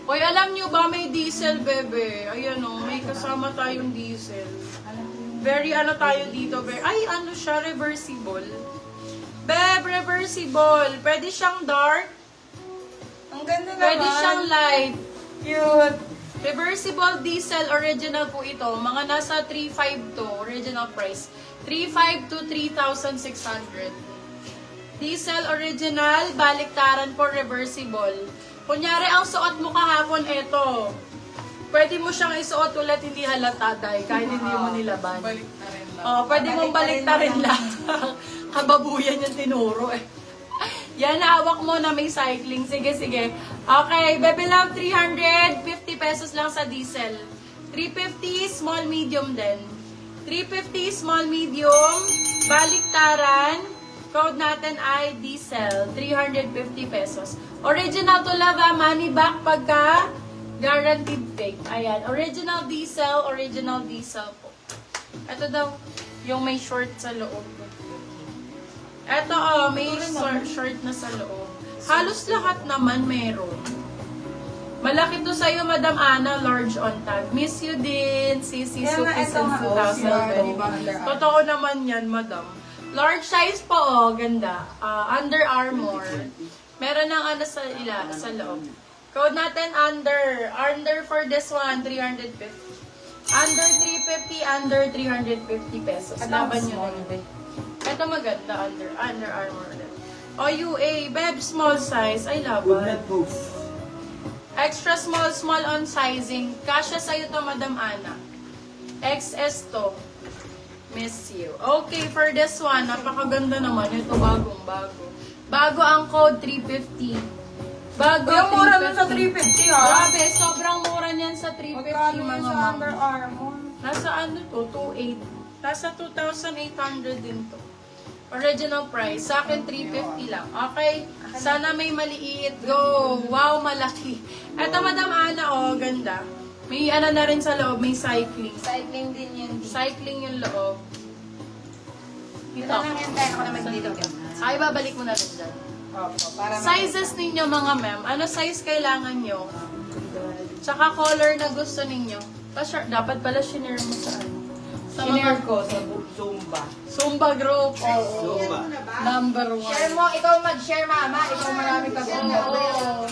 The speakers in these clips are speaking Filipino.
Hoy, alam nyo ba may diesel, bebe? Ayan o, may kasama tayong diesel. Very ano tayo dito, ay ano siya, reversible. Beb, reversible. Pwede siyang dark. Ang ganda naman. Pwede siyang light. Cute. Reversible diesel, original po ito. Mga nasa 3.5 to, original price. 3.5 to 3,600. Diesel original, baliktaran po, reversible. Kunyari, ang suot mo kahapon, eto. Pwede mo siyang isuot ulit, hindi halata, day, kahit hindi mo nilaban. Balik na rin lang. Oh, pwede mong baliktarin lang. Kababuyan yung tinuro eh. Yan, hawak mo na may cycling. Sige, sige. Okay, Bebe Love, 350 pesos lang sa diesel. 350, small, medium din. 350, small, medium. Baliktaran. Code natin ay diesel. 350 pesos. Original to love, money back pagka guaranteed fake. Ayan, original diesel po. Ito daw, yung may short sa loob. Ito, may short na sa loob. Halos lahat naman meron. Malaki to sa'yo, Madam Ana, large on tag. Miss you din, Sisi Suki since 2020. Totoo naman yan, Madam. Large size po, oh, ganda. Under Armour. Meron ng ano sa loob. Code natin under. Under for this one, 350. Under 350, under 350 pesos. Laban nyo na yun. Ito maganda, Under Armour. O UA, Beb, small size. Ay, laban. Extra small, small on sizing. Kasya sa'yo to, Madam Ana. XS to. Miss you. Okay, for this one, napakaganda naman. Ito, bagong-bago. Bago ang code, 350. Bago, Yung mura nun sa 350 ha? Grabe, sobrang mura niyan sa 350, Magkano yun mga sa ma'am. Under Armour? Nasa ano to, 2.8. Nasa 2,800 din to. Original price. Sa akin, 350 lang. Okay? Sana may maliit. Go! Wow, malaki. Eto, Madam Ana, oh, ganda. May ano na rin sa loob, may cycling. Cycling din yun. Cycling yung loob. Ito lang yan tayo. Ako naman dito. Ay, babalik mo na rin dyan. Opo, para Sizes ninyo, mga ma'am. Ano size kailangan nyo? Tsaka color na gusto ninyo. Dapat pala shinare mo sa ano. Sa Shinare mga ko sa Zumba. Zumba group. Oo. Number 1. Share mo, ikaw mag-share mama. Ikaw marami ka Zumba. Oo.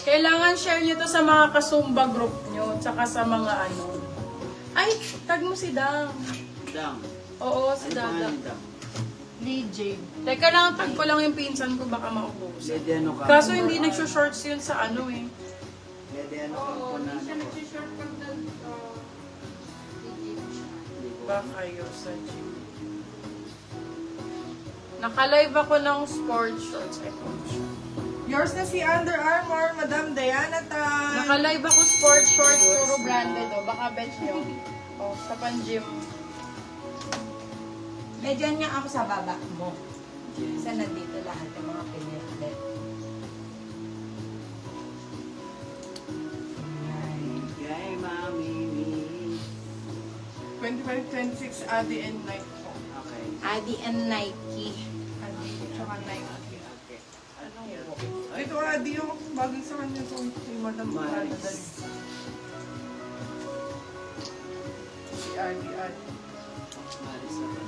Kailangan share nyo to sa mga kasumba group nyo. Tsaka sa mga ano. Ay, tag mo si Dang. Dang. Oo, si Dada. DJ. Teka lang, tag ko lang yung pinsan ko. Baka maubos. Lede ano ka? Kaso hindi nagsushorts yun sa ano eh. Lede ano ka po na ano? Ba kayo sa gym? Naka-live ako ng sports shorts. Yours na si Under Armour, Madam Diana Tan. Naka-live ako sports shorts, puro branded oh. Baka bet nyo. Oh, sa pan-gym. Eh, dyan nga ako sa baba mo. Isa nandito lahat ng mga pinirlet. Kay Mami Mi. 25-26 Adi and Night po. Okay. Adi and Nike. Adi, tsaka Night. Okay. Ano yun? Ito Adi yung bagay sa kanya to si Madam Ana Maris. dali. Si Adi. Maris naman.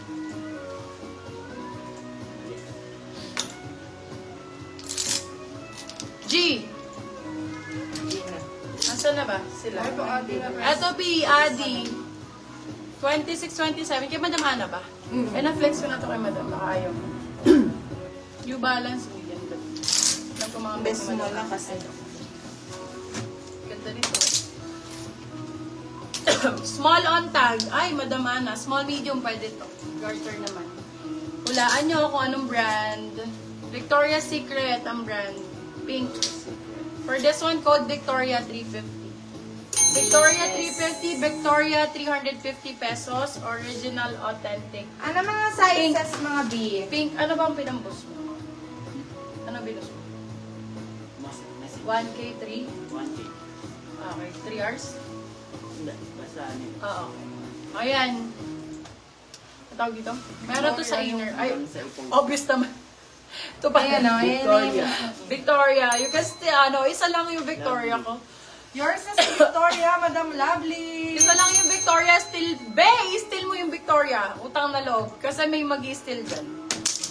G! Nasaan na ba sila? Ito Adi na Ito B, Adi. 26-27. Kay Madam Ana ba? Eh, na-flex ko na to kay Madam. Baka ayaw. New Balance. Yan ba? Alam ko mga Best mo Madam lang Ana. kasi. Ganda nito. Small on tag. Ay, Madam Ana. Small, medium pwede to. Garter naman. Hulaan nyo kung anong brand. Victoria's Secret ang brand. Pink. For this one, code Victoria 350. Victoria 350, Victoria 350 pesos. Original, authentic. Ano mga sizes, mga B? Pink, ano bang pinambos mo? Ano binus mo? Mas 1K, 3? 1K. Okay, 3 hours? Hindi. Basta ano yun. Oo. Ayan. Ang tawag dito? Meron to sa inner. Ay, Hanggang sa ipong. obvious naman. Ito pa Ayan, oh, ayan, Victoria. Victoria. You can still, ano, isa lang yung Victoria ko. Yours na si Victoria, Madam Lovely. Ito lang yung Victoria, still, still mo yung Victoria. Utang na loob. Kasi may mag-i-still dyan.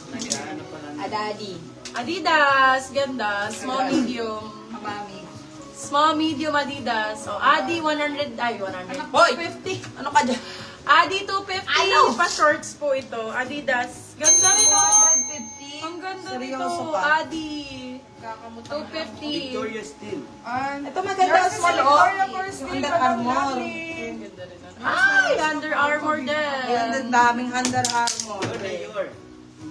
Nag-ano pa lang. Adadi. Adidas, ganda. Small, medium. Mami. Small, medium Adidas. So, Adi 100, ay 100. Hoy! 250. Ano ka dyan? Adi 250. Ano? Pa-shorts po ito. Adidas. Ganda rin oh. 150. Ang ganda Seryoso nito. ka? Adi. Kakamutang 250. Victoria Steel. Ito maganda Yours ang na si small, oh. Victoria First Yung Day, Under Madam Armour. Lovely. Ganda rin. Ay, Under Armour Ayan, din. ang daming Under Armour. Your na your.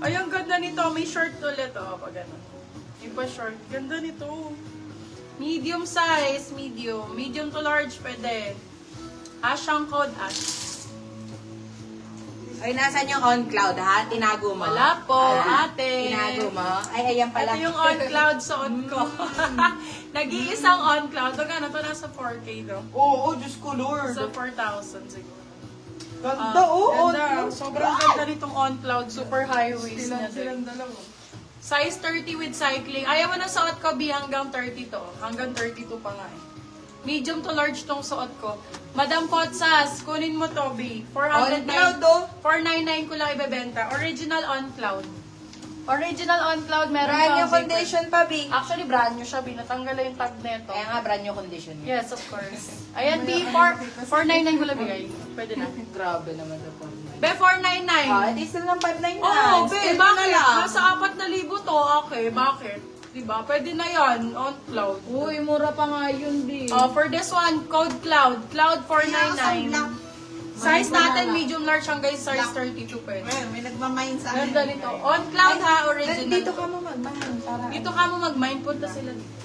Ay, ang ganda nito. May short ulit. Oh, pag ganun. Yung pa short. Ganda nito. Medium size, medium. Medium to large, pwede. Ash ang code, Ash. Ay, nasan yung on cloud, ha? Tinago mo? Wala po, Ah, ate. Tinago mo? Ay, ayan pala. Ito yung on cloud suot ko. Nag-iisang on cloud. Magkano to? Nasa 4K do. Oo, Diyos ko, Lord. So, 4,000 siguro. Ganda, oo. Ganda. Sobrang ganda nitong on cloud. Super high waist niya din. Silang dalawa. Size 30 with cycling. Ayaw mo na suot ko, B, hanggang 30 to. Hanggang 32 pa nga eh. Medium to large tong suot ko. Madam Potsas, kunin mo to, B. On cloud, oh. 499 ko lang ibebenta. Original on cloud. Original on cloud, meron Brand new pang zipper. condition pa, B. Actually, brand new siya, B. Natanggal na yung tag neto. Kaya nga, brand new condition yun. Yes, of course. Ayan, B. 499 ko lang bigay. Pwede na. Grabe naman ito. Be, 499. Ah, di sila ng 599. Oo, be, Still mo na bakit? lang. Nasa 4,000 to. Okay, bakit? Diba? Pwede na yan, on cloud. Uy, mura pa nga yun, B. For this one, code cloud. Cloud 499. Size natin, medium large hanggang size 32 pwede. May nagmamain sa akin. Ganda nito. On cloud ha, original. Dito ka mo magmahal. Para. Dito ka mo mag-mind, punta sila dito.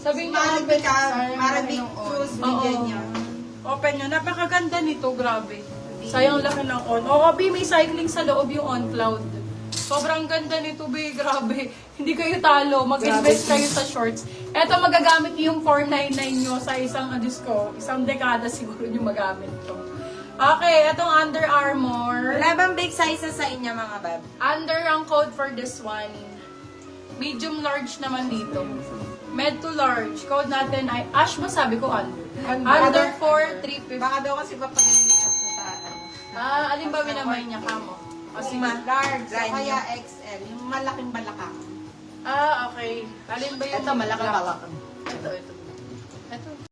Sabihin niyo, Marami ka, sayang marami naman yung on. cruise Oo. bigyan niya. Open nyo. Napakaganda nito, grabe. Sayang laki ng on. Oo, B, may cycling sa loob yung on cloud. Sobrang ganda nito, B. Grabe. Hindi kayo talo. Mag-invest kayo sa shorts. Eto, magagamit niyo yung 499 nyo sa isang, isang dekada siguro nyo magamit to. Okay, etong Under Armour. Wala bang big sizes sa inyo, mga bab? Under ang code for this one. Medium large naman dito. Med to large. Code natin ay, Ash ba sabi ko under? Under 4, 350. Baka daw kasi papagaling ka sa Alin ba minamay niya kamo? O sige. large, Brand new. kaya XL, yung malaking balakang. Okay. Alin ba yung... Ito, malaki balak. Ito.